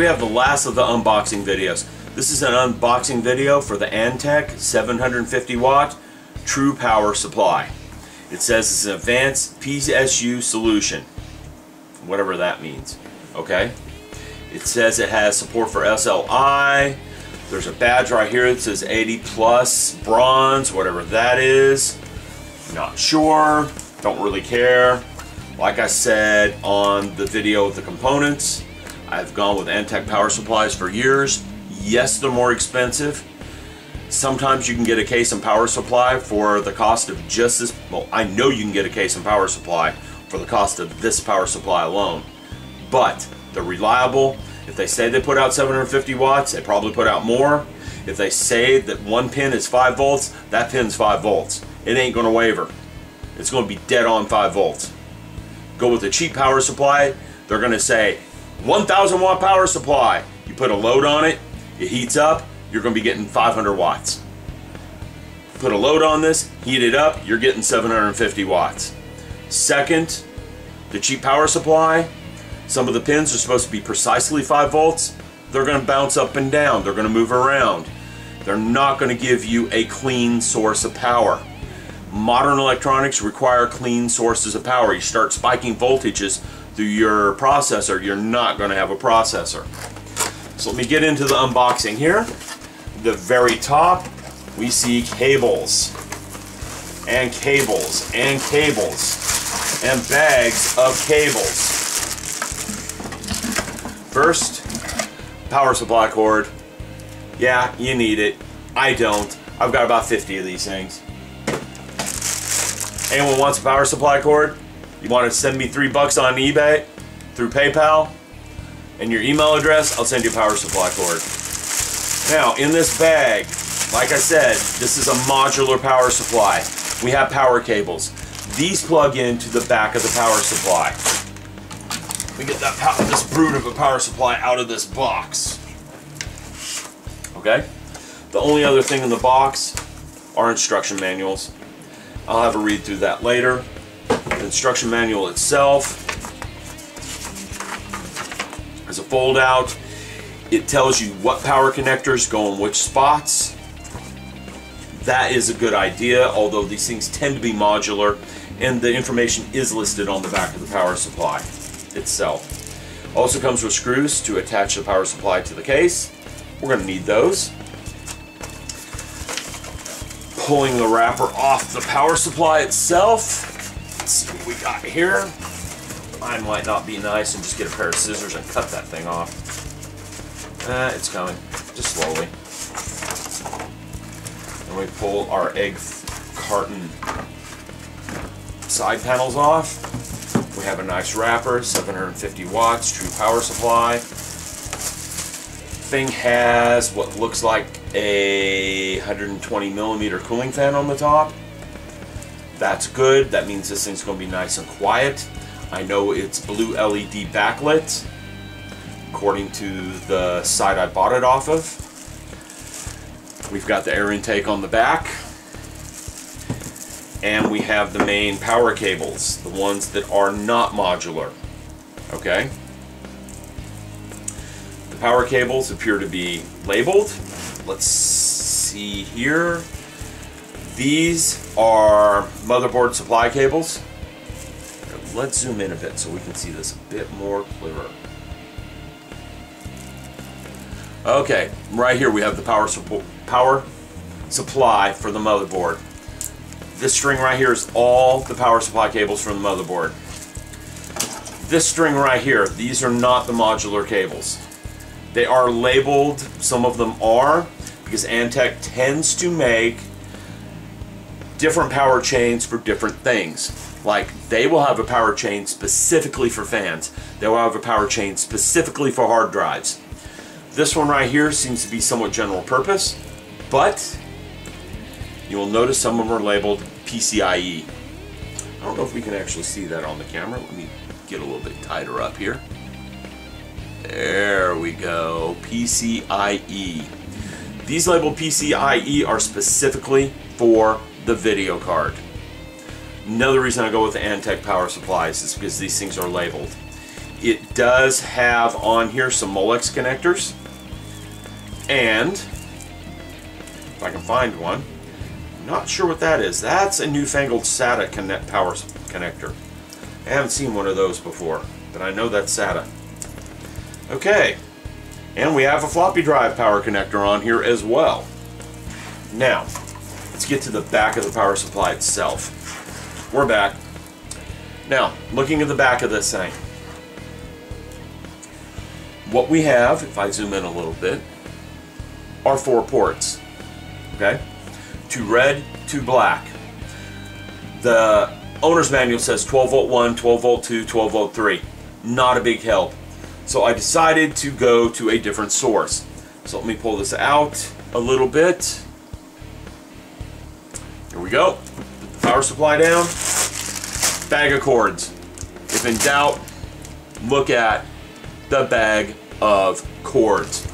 we have the last of the unboxing videos. This is an unboxing video for the Antec 750 watt true power supply. It says it's an advanced PSU solution, whatever that means. Okay, it says it has support for SLI. There's a badge right here that says 80 plus bronze, whatever that is. Not sure, don't really care. Like I said on the video of the components, I've gone with Antec power supplies for years. Yes, they're more expensive. Sometimes you can get a case and power supply for the cost of just this. Well, I know you can get a case and power supply for the cost of this power supply alone. But they're reliable. If they say they put out 750 watts, they probably put out more. If they say that one pin is 5 volts, that pin's 5 volts. It ain't gonna waver. It's gonna be dead on 5 volts. Go with a cheap power supply, they're gonna say 1,000 watt power supply. You put a load on it, it heats up, you're gonna be getting 500 watts. Put a load on this, heat it up, you're getting 750 watts. Second, the cheap power supply, some of the pins are supposed to be precisely 5 volts. They're gonna bounce up and down, they're gonna move around. They're not gonna give you a clean source of power. Modern electronics require clean sources of power. You start spiking voltages through your processor, you're not going to have a processor. So let me get into the unboxing here. The very top, we see cables and cables and cables and bags of cables. First, power supply cord. Yeah, you need it. I don't. I've got about 50 of these things. Anyone wants a power supply cord? You want to send me $3 on eBay through PayPal and your email address, I'll send you a power supply cord. Now in this bag, like I said, this is a modular power supply. We have power cables. These plug into the back of the power supply. We get this brute of a power supply out of this box. Okay? The only other thing in the box are instruction manuals. I'll have a read through that later. The instruction manual itself is a fold out. It tells you what power connectors go in which spots. That is a good idea, although these things tend to be modular, and the information is listed on the back of the power supply itself. Also comes with screws to attach the power supply to the case. We're going to need those. Pulling the wrapper off the power supply itself. Let's see what we got here. I might not be nice and just get a pair of scissors and cut that thing off. It's coming, just slowly. And we pull our egg carton side panels off. We have a nice wrapper, 750 watts, true power supply. Thing has what looks like a 120 millimeter cooling fan on the top. That's good. That means this thing's going to be nice and quiet. I know it's blue LED backlit, according to the site I bought it off of. We've got the air intake on the back, and we have the main power cables, the ones that are not modular. Okay. Power cables appear to be labeled. Let's see here. These are motherboard supply cables. Let's zoom in a bit so we can see this a bit more clearer. Okay, right here we have the power supply for the motherboard. This string right here is all the power supply cables from the motherboard. This string right here, these are not the modular cables. They are labeled, some of them are, because Antec tends to make different power chains for different things. Like, they will have a power chain specifically for fans. They will have a power chain specifically for hard drives. This one right here seems to be somewhat general purpose, but you will notice some of them are labeled PCIe. I don't know if we can actually see that on the camera. Let me get a little bit tighter up here. There we go, PCIe. These labeled PCIe are specifically for the video card. Another reason I go with the Antec power supplies is because these things are labeled. It does have on here some Molex connectors, and if I can find one, I'm not sure what that is. That's a newfangled SATA power connector. I haven't seen one of those before, but I know that's SATA. Okay, and we have a floppy drive power connector on here as well. Now, let's get to the back of the power supply itself. We're back. Now, looking at the back of this thing, what we have, if I zoom in a little bit, are 4 ports. Okay? 2 red, 2 black. The owner's manual says 12 volt 1, 12 volt 2, 12 volt 3. Not a big help. So I decided to go to a different source. So let me pull this out a little bit. Here we go. Put the power supply down. Bag of cords. If in doubt, look at the bag of cords.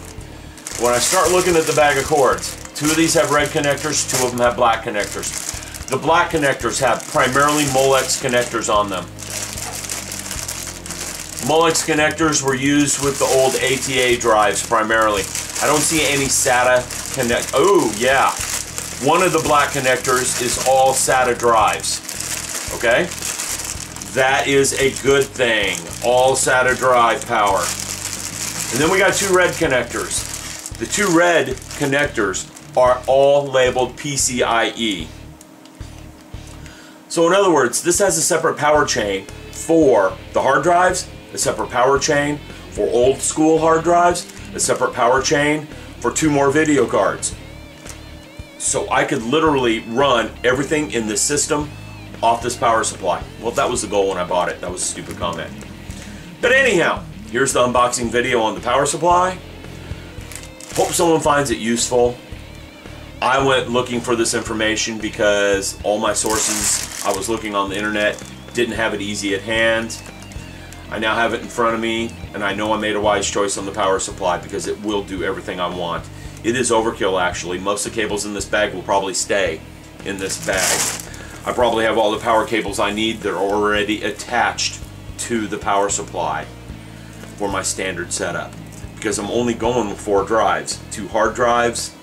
When I start looking at the bag of cords, 2 of these have red connectors, 2 of them have black connectors. The black connectors have primarily Molex connectors on them. Molex connectors were used with the old ATA drives primarily. I don't see any SATA connect. Oh yeah, one of the black connectors is all SATA drives. Okay, that is a good thing. All SATA drive power. And then we got 2 red connectors. The 2 red connectors are all labeled PCIe. So in other words, this has a separate power chain for the hard drives, a separate power chain for old school hard drives, a separate power chain for 2 more video cards. So I could literally run everything in this system off this power supply. Well, that was the goal when I bought it. That was a stupid comment. But anyhow, here's the unboxing video on the power supply. Hope someone finds it useful. I went looking for this information because all my sources I was looking on the internet didn't have it easy at hand. I now have it in front of me, and I know I made a wise choice on the power supply because it will do everything I want. It is overkill actually. Most of the cables in this bag will probably stay in this bag. I probably have all the power cables I need that are already attached to the power supply for my standard setup, because I'm only going with 4 drives, 2 hard drives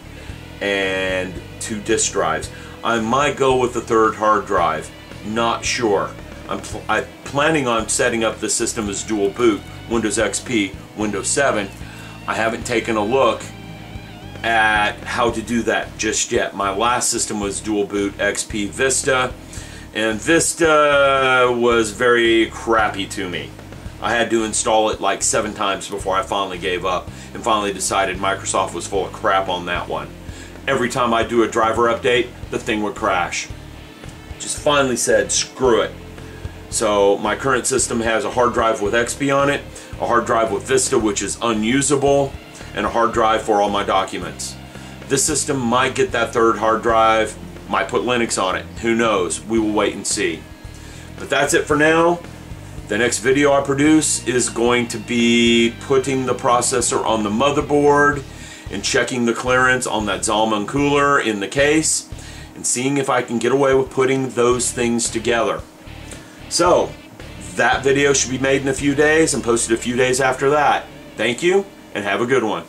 and 2 disk drives. I might go with the 3rd hard drive, not sure. I'm planning on setting up the system as dual boot, Windows XP, Windows 7. I haven't taken a look at how to do that just yet. My last system was dual boot XP Vista, and Vista was very crappy to me. I had to install it like 7 times before I finally gave up and finally decided Microsoft was full of crap on that one. Every time I do a driver update, the thing would crash. Just finally said, screw it. So my current system has a hard drive with XP on it, a hard drive with Vista which is unusable, and a hard drive for all my documents. This system might get that 3rd hard drive, might put Linux on it. Who knows? We will wait and see. But that's it for now. The next video I produce is going to be putting the processor on the motherboard and checking the clearance on that Zalman cooler in the case and seeing if I can get away with putting those things together. So that video should be made in a few days and posted a few days after that. Thank you and have a good one.